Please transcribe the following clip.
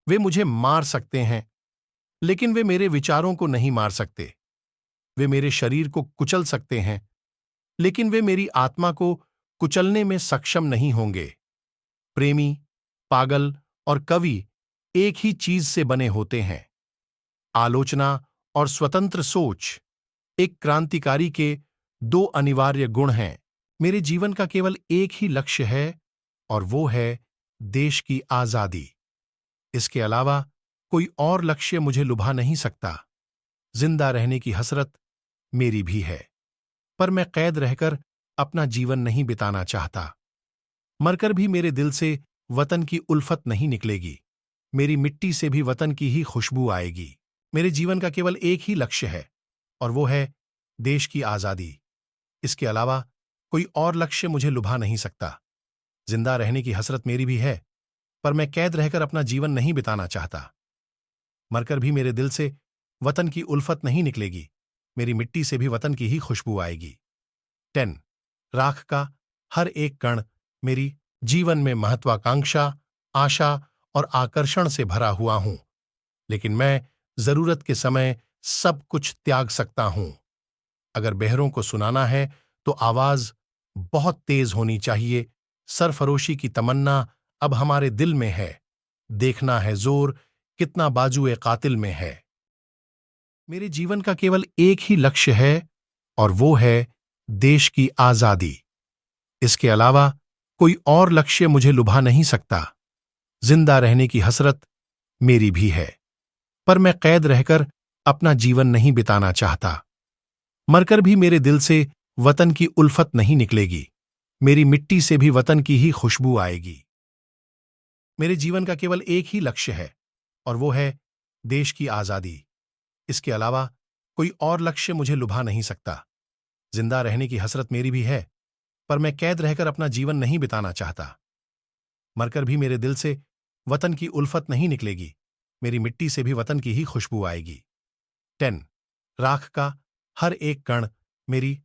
वे मुझे मार सकते हैं, लेकिन वे मेरे विचारों को नहीं मार सकते। वे मेरे शरीर को कुचल सकते हैं, लेकिन वे मेरी आत्मा को कुचलने में सक्षम नहीं होंगे। प्रेमी, पागल और कवि एक ही चीज से बने होते हैं। आलोचना और स्वतंत्र सोच एक क्रांतिकारी के दो अनिवार्य गुण हैं। मेरे जीवन का केवल एक ही लक्ष्य है, और वो है देश की आजादी। इसके अलावा कोई और लक्ष्य मुझे लुभा नहीं सकता। जिंदा रहने की हसरत मेरी भी है, पर मैं कैद रहकर अपना जीवन नहीं बिताना चाहता। मरकर भी मेरे दिल से वतन की उल्फत नहीं निकलेगी। मेरी मिट्टी से भी वतन की ही खुशबू आएगी। मेरे जीवन का केवल एक ही लक्ष्य है, और वो है देश की आजादी। इसके अलावा कोई और लक्ष्य मुझे लुभा नहीं सकता। जिंदा रहने की हसरत मेरी भी है, पर मैं कैद रहकर अपना जीवन नहीं बिताना चाहता। मरकर भी मेरे दिल से वतन की उल्फत नहीं निकलेगी। मेरी मिट्टी से भी वतन की ही खुशबू आएगी। 10 राख का हर एक कण मेरी जीवन में महत्वाकांक्षा, आशा और आकर्षण से भरा हुआ हूं, लेकिन मैं जरूरत के समय सब कुछ त्याग सकता हूं। अगर बहरों को सुनाना है तो आवाज बहुत तेज होनी चाहिए। सरफरोशी की तमन्ना अब हमारे दिल में है। देखना है जोर कितना बाजुए कातिल में है। मेरे जीवन का केवल एक ही लक्ष्य है, और वो है देश की आजादी। इसके अलावा कोई और लक्ष्य मुझे लुभा नहीं सकता। जिंदा रहने की हसरत मेरी भी है, पर मैं कैद रहकर अपना जीवन नहीं बिताना चाहता। मरकर भी मेरे दिल से वतन की उल्फत नहीं निकलेगी। मेरी मिट्टी से भी वतन की ही खुशबू आएगी। मेरे जीवन का केवल एक ही लक्ष्य है, और वो है देश की आजादी। इसके अलावा कोई और लक्ष्य मुझे लुभा नहीं सकता। जिंदा रहने की हसरत मेरी भी है, पर मैं कैद रहकर अपना जीवन नहीं बिताना चाहता। मरकर भी मेरे दिल से वतन की उल्फत नहीं निकलेगी। मेरी मिट्टी से भी वतन की ही खुशबू आएगी। 10 राख का हर एक कण मेरी